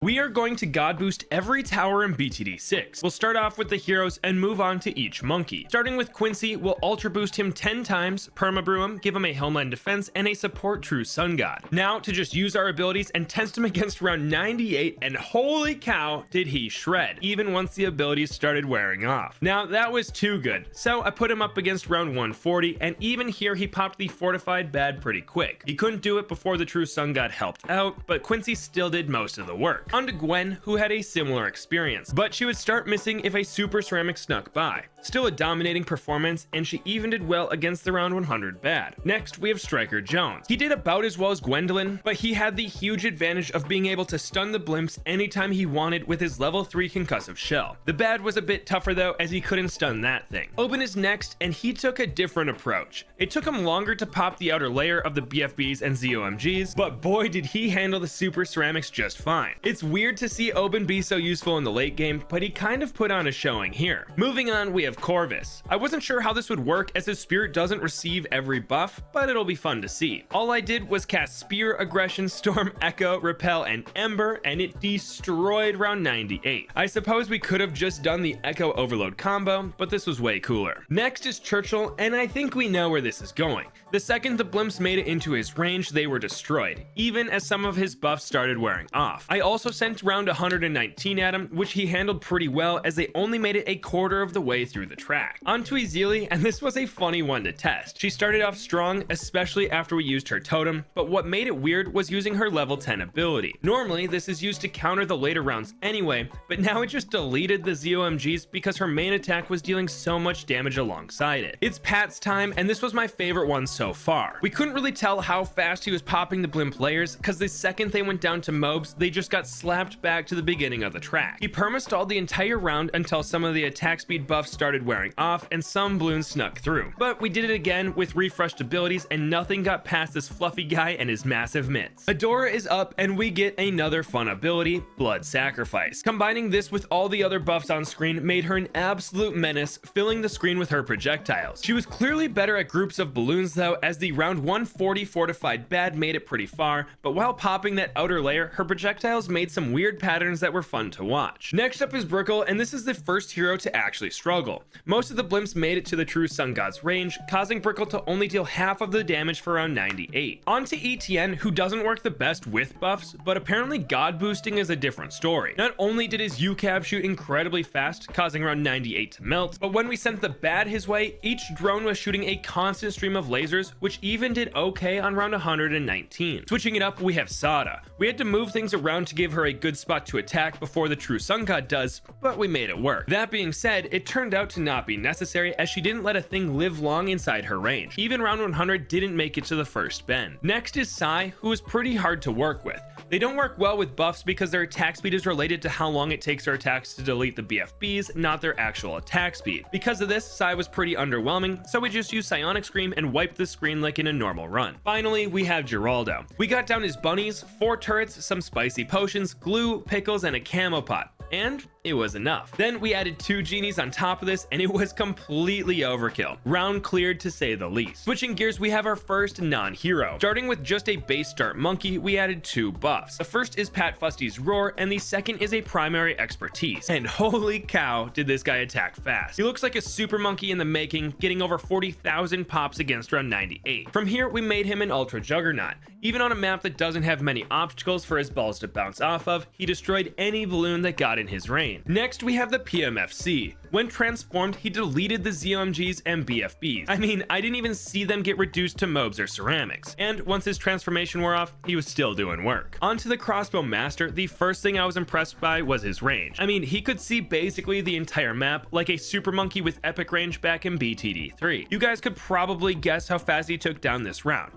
We are going to god boost every tower in BTD6. We'll start off with the heroes and move on to each monkey. Starting with Quincy, we'll ultra boost him 10 times, perma-brew him, give him a Helmline defense, and a support true sun god. Now to just use our abilities and test him against round 98, and holy cow, did he shred, even once the abilities started wearing off. Now that was too good, so I put him up against round 140, and even here he popped the fortified bad pretty quick. He couldn't do it before the true sun god helped out, but Quincy still did most of the work. On to Gwen, who had a similar experience, but she would start missing if a super ceramic snuck by. Still a dominating performance, and she even did well against the round 100 bad. Next, we have Striker Jones. He did about as well as Gwendolyn, but he had the huge advantage of being able to stun the blimps anytime he wanted with his level 3 concussive shell. The bad was a bit tougher though, as he couldn't stun that thing. Hbomb is next, and he took a different approach. It took him longer to pop the outer layer of the BFBs and ZOMGs, but boy did he handle the super ceramics just fine. It's weird to see Hbomb be so useful in the late game, but he kind of put on a showing here. Moving on, we have Corvus. I wasn't sure how this would work as his spirit doesn't receive every buff, but it'll be fun to see. All I did was cast Spear, Aggression, Storm, Echo, Repel, and Ember, and it destroyed round 98. I suppose we could have just done the Echo Overload combo, but this was way cooler. Next is Churchill, and I think we know where this is going. The second the blimps made it into his range, they were destroyed, even as some of his buffs started wearing off. I also sent round 119 at him, which he handled pretty well as they only made it a quarter of the way through the track. On to Ezili, and this was a funny one to test. She started off strong, especially after we used her totem, but what made it weird was using her level 10 ability. Normally, this is used to counter the later rounds anyway, but now it just deleted the ZOMGs because her main attack was dealing so much damage alongside it. It's Pat's time, and this was my favorite one so far. We couldn't really tell how fast he was popping the blimp layers, because the second they went down to mobs, they just got slapped back to the beginning of the track. He perma-stalled the entire round until some of the attack speed buffs started wearing off and some balloons snuck through. But we did it again with refreshed abilities, and nothing got past this fluffy guy and his massive mitts. Adora is up, and we get another fun ability, Blood Sacrifice. Combining this with all the other buffs on screen made her an absolute menace, filling the screen with her projectiles. She was clearly better at groups of balloons though, as the round 140 fortified bad made it pretty far, but while popping that outer layer, her projectiles made some weird patterns that were fun to watch. Next up is Brickell, and this is the first hero to actually struggle. Most of the blimps made it to the true sun god's range, causing Brickell to only deal half of the damage for around 98. On to ETN, who doesn't work the best with buffs, but apparently god boosting is a different story. Not only did his UCAV shoot incredibly fast, causing around 98 to melt, but when we sent the bad his way, each drone was shooting a constant stream of lasers, which even did okay on round 119. Switching it up, we have Sauda. We had to move things around to give her a good spot to attack before the true sun god does, but we made it work. That being said, it turned out to not be necessary, as she didn't let a thing live long inside her range. Even round 100 didn't make it to the first bend. Next is Sai, who is pretty hard to work with. They don't work well with buffs because their attack speed is related to how long it takes their attacks to delete the BFBs, not their actual attack speed. Because of this, Sai was pretty underwhelming, so we just used Psionic Scream and wiped the screen like in a normal run. Finally, we have Geraldo. We got down his bunnies, 4 turrets, some spicy potions, glue, pickles, and a camo pot. And it was enough. Then we added 2 genies on top of this, and it was completely overkill. Round cleared to say the least. Switching gears, we have our first non-hero. Starting with just a base start monkey, we added 2 buffs. The first is Pat Fusty's Roar, and the second is a primary expertise. And holy cow, did this guy attack fast. He looks like a super monkey in the making, getting over 40,000 pops against round 98. From here, we made him an ultra juggernaut. Even on a map that doesn't have many obstacles for his balls to bounce off of, he destroyed any balloon that got in his range. Next, we have the PMFC. When transformed, he deleted the ZOMGs and BFBs. I mean, I didn't even see them get reduced to mobs or ceramics. And once his transformation wore off, he was still doing work. On to the Crossbow Master, the first thing I was impressed by was his range. I mean, he could see basically the entire map, like a super monkey with epic range back in BTD3. You guys could probably guess how fast he took down this round.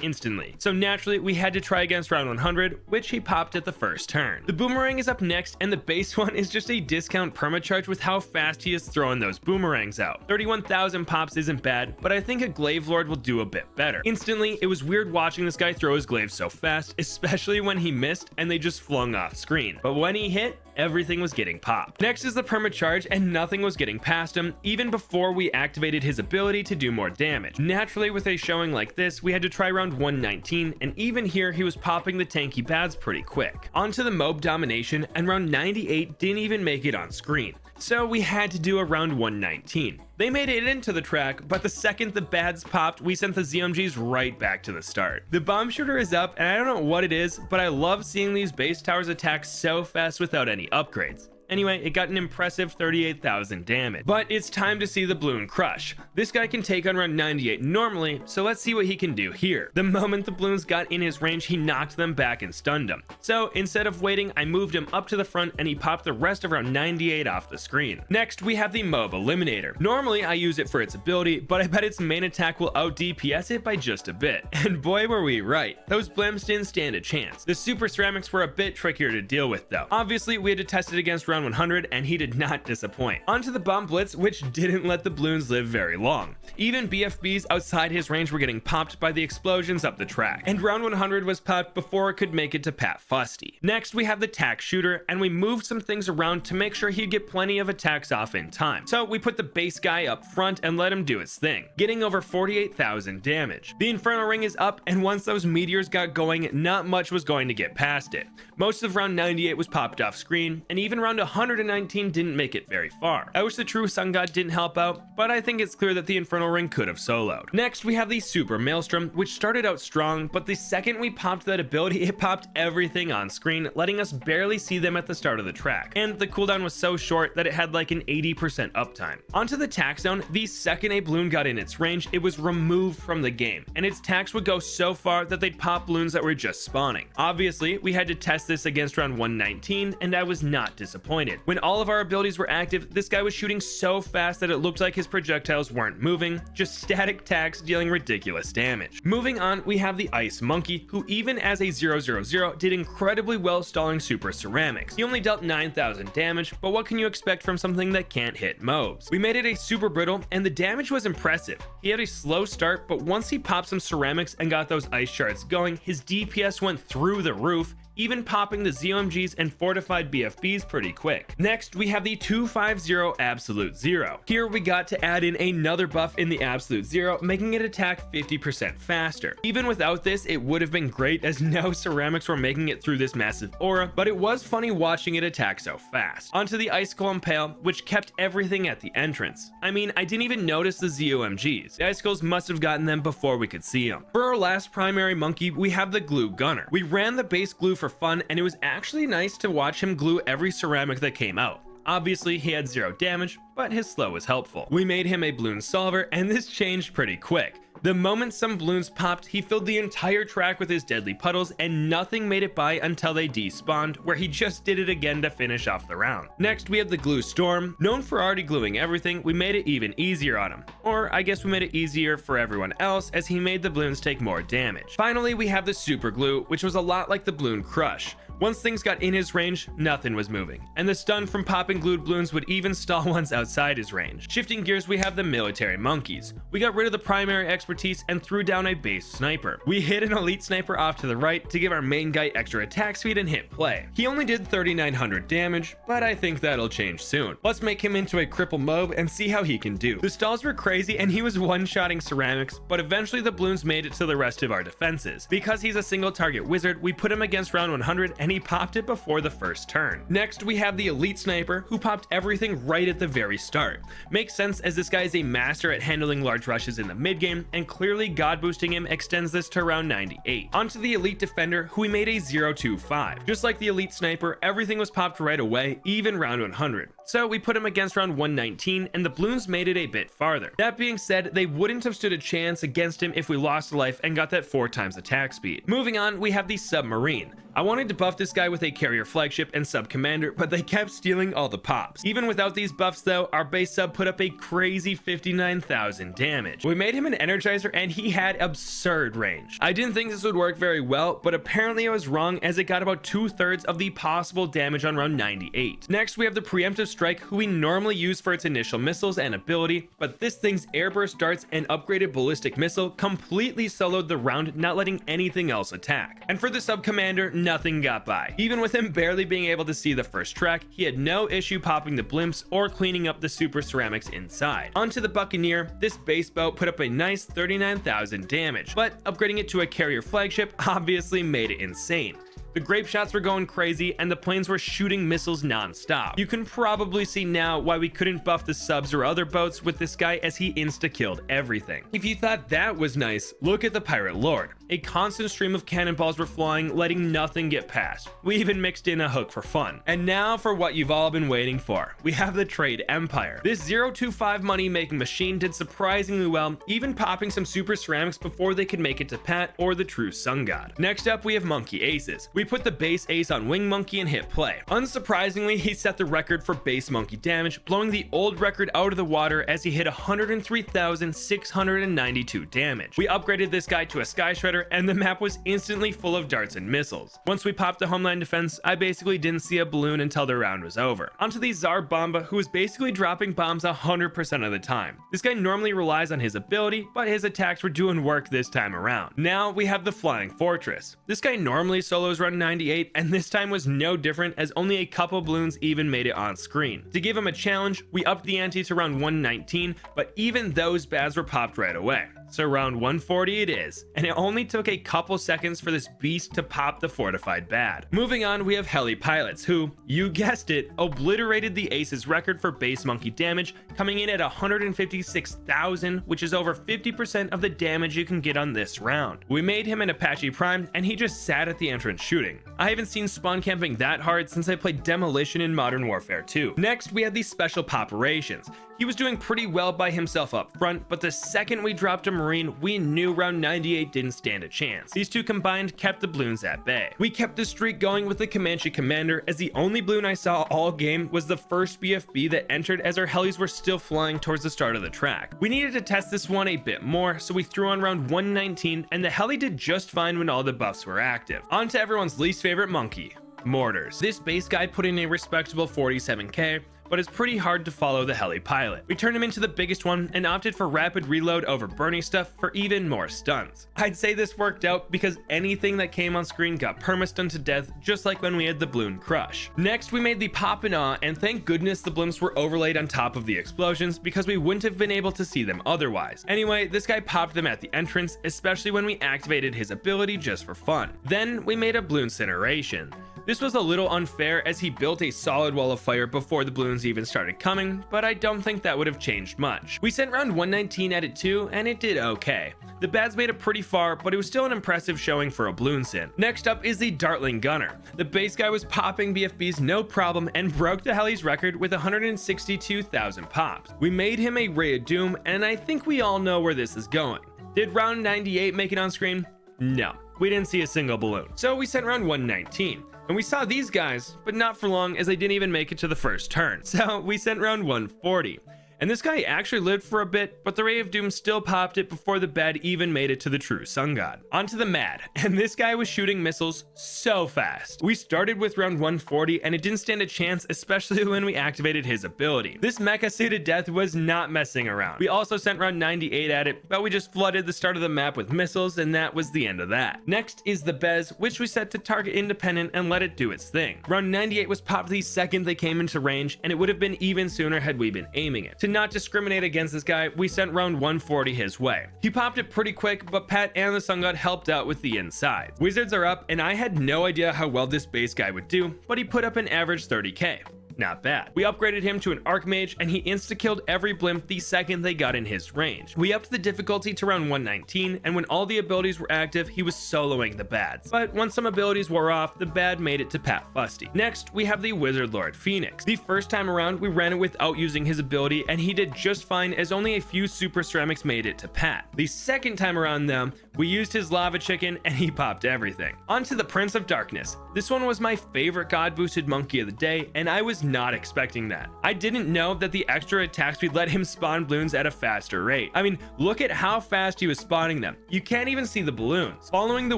Instantly. So naturally, we had to try against round 100, which he popped at the first turn. The Boomerang is up next, and the base one is just a discount permacharge with how fast he is throwing those boomerangs out. 31,000 pops isn't bad, but I think a Glaive Lord will do a bit better. Instantly, it was weird watching this guy throw his glaives so fast, especially when he missed and they just flung off screen. But when he hit, everything was getting popped. Next is the permacharge, and nothing was getting past him, even before we activated his ability to do more damage. Naturally, with a showing like this, we had to try round round 119, and even here he was popping the tanky bads pretty quick. Onto the mob domination, and round 98 didn't even make it on screen, so we had to do a round 119. They made it into the track, but the second the bads popped, we sent the ZMGs right back to the start. The bomb shooter is up, and I don't know what it is, but I love seeing these base towers attack so fast without any upgrades. Anyway, it got an impressive 38,000 damage. But it's time to see the Bloon crush. This guy can take on round 98 normally, so let's see what he can do here. The moment the Bloons got in his range, he knocked them back and stunned them. So instead of waiting, I moved him up to the front and he popped the rest of round 98 off the screen. Next, we have the Mob Eliminator. Normally, I use it for its ability, but I bet its main attack will out DPS it by just a bit. And boy were we right. Those blimps didn't stand a chance. The Super Ceramics were a bit trickier to deal with though. Obviously, we had to test it against round 100 and he did not disappoint. Onto the Bomb Blitz, which didn't let the Bloons live very long. Even BFBs outside his range were getting popped by the explosions up the track, and round 100 was popped before it could make it to Pat Fusty. Next, we have the Tack shooter, and we moved some things around to make sure he'd get plenty of attacks off in time. So we put the base guy up front and let him do his thing, getting over 48,000 damage. The Inferno Ring is up, and once those meteors got going, not much was going to get past it. Most of round 98 was popped off screen, and even round 119 didn't make it very far. I wish the True Sun God didn't help out, but I think it's clear that the Inferno Ring could have soloed. Next, we have the Super Maelstrom, which started out strong, but the second we popped that ability, it popped everything on screen, letting us barely see them at the start of the track. And the cooldown was so short that it had like an 80% uptime. Onto the Tack zone, the second a Bloon got in its range, it was removed from the game, and its tacks would go so far that they'd pop Bloons that were just spawning. Obviously, we had to test this against round 119, and I was not disappointed. When all of our abilities were active, this guy was shooting so fast that it looked like his projectiles weren't moving, just static tacks dealing ridiculous damage. Moving on, we have the Ice Monkey, who even as a 0/0/0 did incredibly well stalling Super Ceramics. He only dealt 9,000 damage, but what can you expect from something that can't hit mobs? We made it a Super Brittle, and the damage was impressive. He had a slow start, but once he popped some ceramics and got those ice shards going, his DPS went through the roof, even popping the ZOMGs and fortified BFBs pretty quick. Next, we have the 250 Absolute Zero. Here we got to add in another buff in the Absolute Zero, making it attack 50% faster. Even without this, it would have been great as no ceramics were making it through this massive aura, but it was funny watching it attack so fast. Onto the Icicle Impale, which kept everything at the entrance. I mean, I didn't even notice the ZOMGs. The Icicles must have gotten them before we could see them. For our last primary monkey, we have the Glue Gunner. We ran the base glue for fun, and it was actually nice to watch him glue every ceramic that came out. Obviously, he had 0 damage, but his slow was helpful. We made him a Bloon Solver, and this changed pretty quick. The moment some Bloons popped, he filled the entire track with his deadly puddles, and nothing made it by until they despawned, where he just did it again to finish off the round. Next, we have the Glue Storm. Known for already gluing everything, we made it even easier on him. Or I guess we made it easier for everyone else, as he made the Bloons take more damage. Finally, we have the Super Glue, which was a lot like the Bloon Crush. Once things got in his range, nothing was moving, and the stun from popping glued Bloons would even stall ones outside his range. Shifting gears, we have the Military Monkeys. We got rid of the primary expertise and threw down a base sniper. We hit an elite sniper off to the right to give our main guy extra attack speed and hit play. He only did 3,900 damage, but I think that'll change soon. Let's make him into a cripple mob and see how he can do. The stalls were crazy and he was one-shotting ceramics, but eventually the Bloons made it to the rest of our defenses. Because he's a single target wizard, we put him against round 100 and he popped it before the first turn. Next, we have the elite sniper, who popped everything right at the very start. Makes sense as this guy is a master at handling large rushes in the mid game, and clearly god boosting him extends this to round 98. Onto the elite defender, who we made a 0-2-5. Just like the elite sniper, everything was popped right away, even round 100. So we put him against round 119, and the Bloons made it a bit farther. That being said, they wouldn't have stood a chance against him if we lost a life and got that 4 times attack speed. Moving on, we have the Submarine. I wanted to buff this guy with a carrier flagship and sub commander, but they kept stealing all the pops. Even without these buffs though, our base sub put up a crazy 59,000 damage. We made him an energizer and he had absurd range. I didn't think this would work very well, but apparently I was wrong as it got about 2/3 of the possible damage on round 98. Next, we have the Preemptive Strike, who we normally use for its initial missiles and ability, but this thing's airburst darts and upgraded ballistic missile completely soloed the round, not letting anything else attack. And for the sub commander, nothing got by. Even with him barely being able to see the first track, he had no issue popping the blimps or cleaning up the super ceramics inside. Onto the Buccaneer, this base boat put up a nice 39,000 damage, but upgrading it to a carrier flagship obviously made it insane. The grape shots were going crazy and the planes were shooting missiles non-stop. You can probably see now why we couldn't buff the subs or other boats with this guy, as he insta-killed everything. If you thought that was nice, look at the Pirate Lord. A constant stream of cannonballs were flying, letting nothing get past. We even mixed in a hook for fun. And now for what you've all been waiting for. We have the Trade Empire. This 025 money making machine did surprisingly well, even popping some super ceramics before they could make it to Pat or the true Sun God. Next up, we have Monkey Aces. We put the base ace on Wing Monkey and hit play. Unsurprisingly, he set the record for base monkey damage, blowing the old record out of the water as he hit 103,692 damage. We upgraded this guy to a Sky Shredder and the map was instantly full of darts and missiles. Once we popped the Homeland Defense, I basically didn't see a balloon until the round was over. Onto the Tsar Bomba, who was basically dropping bombs 100% of the time. This guy normally relies on his ability, but his attacks were doing work this time around. Now we have the Flying Fortress. This guy normally solos run 98, and this time was no different, as only a couple balloons even made it on screen. To give him a challenge, we upped the ante to round 119, but even those bads were popped right away. So round 140 it is, and it only took a couple seconds for this beast to pop the fortified bad. Moving on, we have Heli pilots, who, you guessed it, obliterated the Ace's record for base monkey damage, coming in at 156,000, which is over 50% of the damage you can get on this round. We made him an Apache Prime, and he just sat at the entrance shooting. I haven't seen spawn camping that hard since I played Demolition in Modern Warfare 2. Next, we have these special poperations. He was doing pretty well by himself up front, but the second we dropped a Marine, we knew round 98 didn't stand a chance. These two combined kept the balloons at bay. We kept the streak going with the Comanche Commander, as the only balloon I saw all game was the first BFB that entered as our helis were still flying towards the start of the track. We needed to test this one a bit more, so we threw on round 119, and the heli did just fine when all the buffs were active. On to everyone's least favorite monkey, Mortars. This base guy put in a respectable 47k, but it's pretty hard to follow the heli pilot. We turned him into the biggest one and opted for rapid reload over burning stuff for even more stuns. I'd say this worked out because anything that came on screen got perma-stunned to death, just like when we had the Bloon Crush. Next, we made the Pop and Awe, and thank goodness the blimps were overlaid on top of the explosions, because we wouldn't have been able to see them otherwise. Anyway, this guy popped them at the entrance, especially when we activated his ability just for fun. Then we made a Bloon Incineration. This was a little unfair, as he built a solid wall of fire before the balloons even started coming, but I don't think that would have changed much. We sent round 119 at it too, and it did okay. The bads made it pretty far, but it was still an impressive showing for a Bloon Sin. Next up is the Dartling Gunner. The base guy was popping BFBs no problem and broke the heli's record with 162,000 pops. We made him a Ray of Doom, and I think we all know where this is going. Did round 98 make it on screen? No, we didn't see a single balloon. So we sent round 119. And we saw these guys, but not for long, as they didn't even make it to the first turn. So we sent round 140. And this guy actually lived for a bit, but the Ray of Doom still popped it before the bad even made it to the true Sun God. Onto the Mad, and this guy was shooting missiles so fast. We started with round 140, and it didn't stand a chance, especially when we activated his ability. This mecha suited death was not messing around. We also sent round 98 at it, but we just flooded the start of the map with missiles, and that was the end of that. Next is the Bez, which we set to target independent and let it do its thing. Round 98 was popped the second they came into range, and it would have been even sooner had we been aiming it. To not discriminate against this guy, we sent round 140 his way. He popped it pretty quick, but Pat and the Sun God helped out with the inside. Wizards are up, and I had no idea how well this base guy would do, but he put up an average 30k. Not bad. We upgraded him to an Archmage, and he insta-killed every blimp the second they got in his range. We upped the difficulty to round 119, and when all the abilities were active, he was soloing the bads. But once some abilities wore off, the bad made it to Pat Fusty. Next, we have the Wizard Lord Phoenix. The first time around, we ran it without using his ability, and he did just fine, as only a few super ceramics made it to Pat. The second time around though, we used his Lava Chicken, and he popped everything. On to the Prince of Darkness. This one was my favorite god boosted monkey of the day, and I was not expecting that. I didn't know that the extra attack speed let him spawn balloons at a faster rate. I mean, look at how fast he was spawning them. You can't even see the balloons. Following the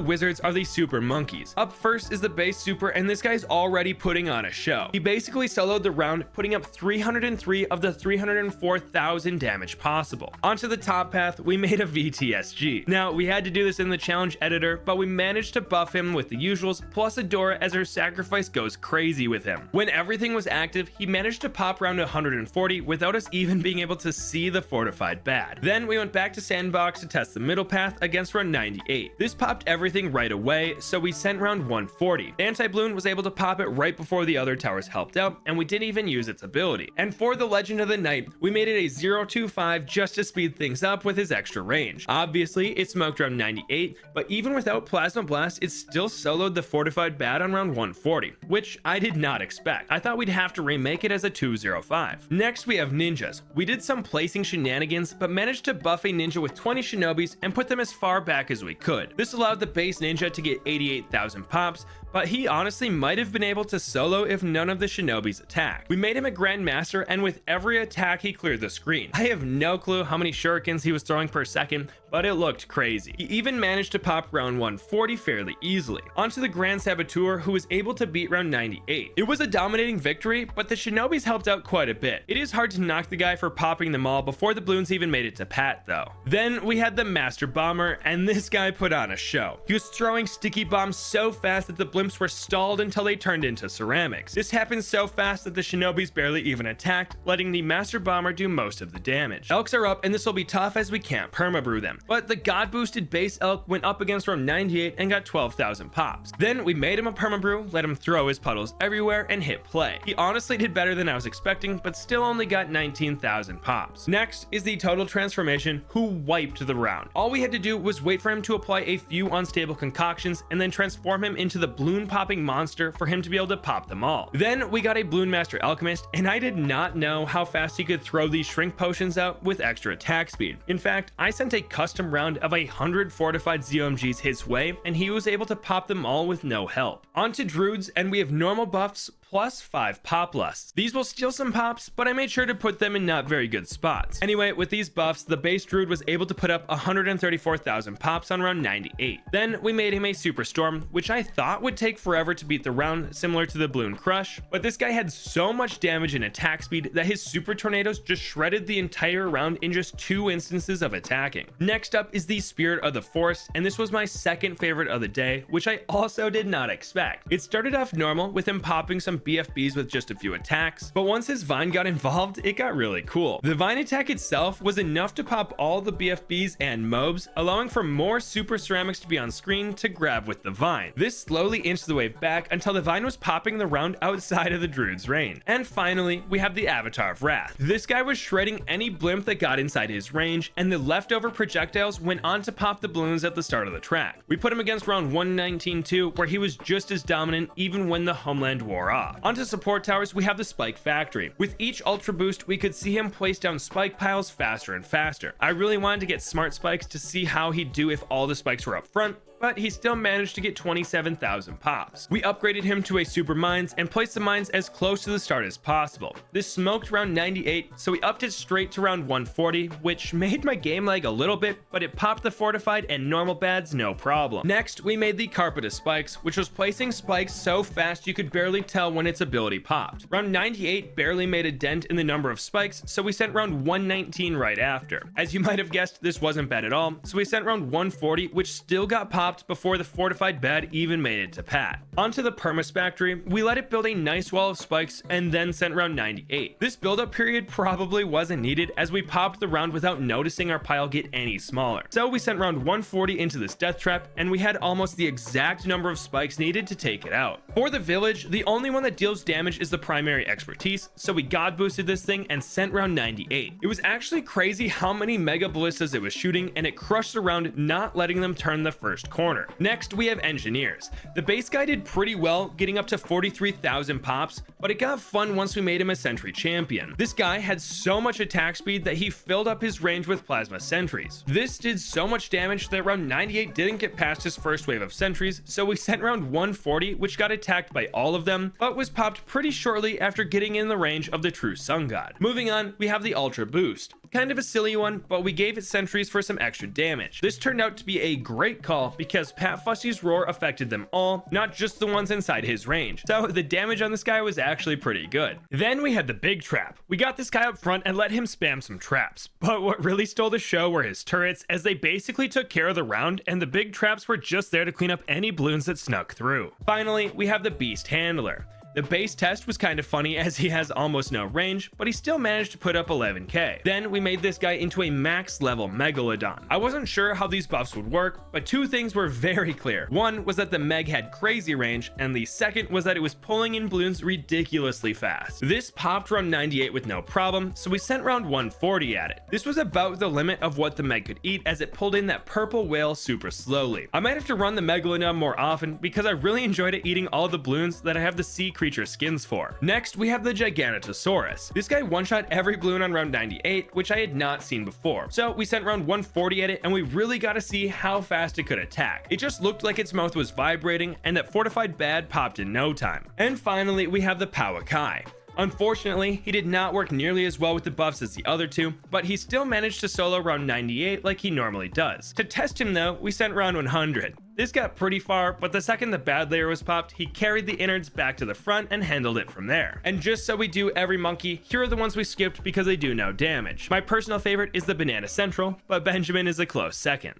wizards are the super monkeys. Up first is the base super, and this guy's already putting on a show. He basically soloed the round, putting up 303 of the 304,000 damage possible. Onto the top path, we made a VTSG. Now, we had to do this in the challenge editor, but we managed to buff him with the usuals, plus Adora as her sacrifice goes crazy with him. When everything was active, he managed to pop round 140 without us even being able to see the fortified bad. Then we went back to sandbox to test the middle path against round 98. This popped everything right away, so we sent round 140. Anti-Bloon was able to pop it right before the other towers helped out, and we didn't even use its ability. And for the Legend of the Night, we made it a 025 just to speed things up with his extra range. Obviously, it smoked round 98, but even without Plasma Blast, it still soloed the fortified bad on round 140, which I did not expect. I thought we'd have to remake it as a 205. Next, we have ninjas. We did some placing shenanigans, but managed to buff a ninja with 20 shinobis and put them as far back as we could. This allowed the base ninja to get 88,000 pops, but he honestly might have been able to solo if none of the shinobis attacked. We made him a Grandmaster, and with every attack he cleared the screen. I have no clue how many shurikens he was throwing per second, but it looked crazy. He even managed to pop round 140 fairly easily. Onto the Grand Saboteur, who was able to beat round 98. It was a dominating victory, but the shinobis helped out quite a bit. It is hard to knock the guy for popping them all before the balloons even made it to Pat though. Then we had the Master Bomber, and this guy put on a show. He was throwing sticky bombs so fast that the blimps were stalled until they turned into ceramics. This happened so fast that the shinobis barely even attacked, letting the Master Bomber do most of the damage. Elks are up, and this will be tough as we can't permabrew them, but the god boosted base elk went up against round 98 and got 12,000 pops. Then we made him a permabrew, let him throw his puddles everywhere, and hit play. He honestly did better than I was expecting, but still only got 19,000 pops. Next is the Total Transformation, who wiped the round. All we had to do was wait for him to apply a few unstable concoctions and then transform him into the balloon popping monster for him to be able to pop them all. Then we got a Bloon Master Alchemist, and I did not know how fast he could throw these shrink potions out with extra attack speed. In fact, I sent a custom round of 100 fortified ZOMGs his way, and he was able to pop them all with no help. Onto Druids, and we have normal buffs plus 5 pop lusts. These will steal some pops, but I made sure to put them in not very good spots. Anyway, with these buffs, the base Druid was able to put up 134,000 pops on round 98. Then we made him a Super Storm, which I thought would take forever to beat the round, similar to the Bloon Crush, but this guy had so much damage and attack speed that his Super Tornadoes just shredded the entire round in just 2 instances of attacking. Next up is the Spirit of the Forest, and this was my second favorite of the day, which I also did not expect. It started off normal with him popping some BFBs with just a few attacks, but once his Vine got involved, it got really cool. The Vine attack itself was enough to pop all the BFBs and mobs, allowing for more super ceramics to be on screen to grab with the Vine. This slowly inched the wave back until the Vine was popping the round outside of the Druid's range. And finally, we have the Avatar of Wrath. This guy was shredding any blimp that got inside his range, and the leftover projectiles went on to pop the balloons at the start of the track. We put him against round 119 too, where he was just as dominant even when the homeland wore off. Onto support towers, we have the Spike Factory. With each ultra boost, we could see him place down spike piles faster and faster. I really wanted to get smart spikes to see how he'd do if all the spikes were up front, but he still managed to get 27,000 pops. We upgraded him to a Super Mines and placed the mines as close to the start as possible. This smoked round 98, so we upped it straight to round 140, which made my game lag a little bit, but it popped the fortified and normal bads no problem. Next, we made the Carpet of Spikes, which was placing spikes so fast you could barely tell when its ability popped. Round 98 barely made a dent in the number of spikes, so we sent round 119 right after. As you might have guessed, this wasn't bad at all, so we sent round 140, which still got popped before the fortified bed even made it to Pat. Onto the Permas Factory, we let it build a nice wall of spikes and then sent round 98. This build-up period probably wasn't needed as we popped the round without noticing our pile get any smaller. So we sent round 140 into this death trap, and we had almost the exact number of spikes needed to take it out. For the village, the only one that deals damage is the primary expertise, so we god boosted this thing and sent round 98. It was actually crazy how many mega ballistas it was shooting, and it crushed the round, not letting them turn the first corner. corner. Next, we have engineers. The base guy did pretty well, getting up to 43,000 pops, but it got fun once we made him a sentry champion. This guy had so much attack speed that he filled up his range with plasma sentries. This did so much damage that round 98 didn't get past his first wave of sentries, so we sent round 140, which got attacked by all of them, but was popped pretty shortly after getting in the range of the true sun god. Moving on, we have the ultra boost. Kind of a silly one, but we gave it sentries for some extra damage. This turned out to be a great call because Pat Fusty's roar affected them all, not just the ones inside his range. So the damage on this guy was actually pretty good. Then we had the big trap. We got this guy up front and let him spam some traps. But what really stole the show were his turrets, as they basically took care of the round, and the big traps were just there to clean up any balloons that snuck through. Finally, we have the beast handler. The base test was kind of funny as he has almost no range, but he still managed to put up 11k. Then we made this guy into a max level Megalodon. I wasn't sure how these buffs would work, but two things were very clear. One was that the Meg had crazy range, and the second was that it was pulling in balloons ridiculously fast. This popped round 98 with no problem, so we sent round 140 at it. This was about the limit of what the Meg could eat, as it pulled in that purple whale super slowly. I might have to run the Megalodon more often because I really enjoyed it eating all the balloons that I have the sea creature skins for. Next, we have the Giganotosaurus. This guy one-shot every balloon on round 98, which I had not seen before. So we sent round 140 at it, and we really got to see how fast it could attack. It just looked like its mouth was vibrating, and that fortified bad popped in no time. And finally, we have the Pawakai. Unfortunately, he did not work nearly as well with the buffs as the other two, but he still managed to solo round 98 like he normally does. To test him though, we sent round 100. This got pretty far, but the second the bad layer was popped, he carried the innards back to the front and handled it from there. And just so we do every monkey, here are the ones we skipped because they do no damage. My personal favorite is the Banana Central, but Benjamin is a close second.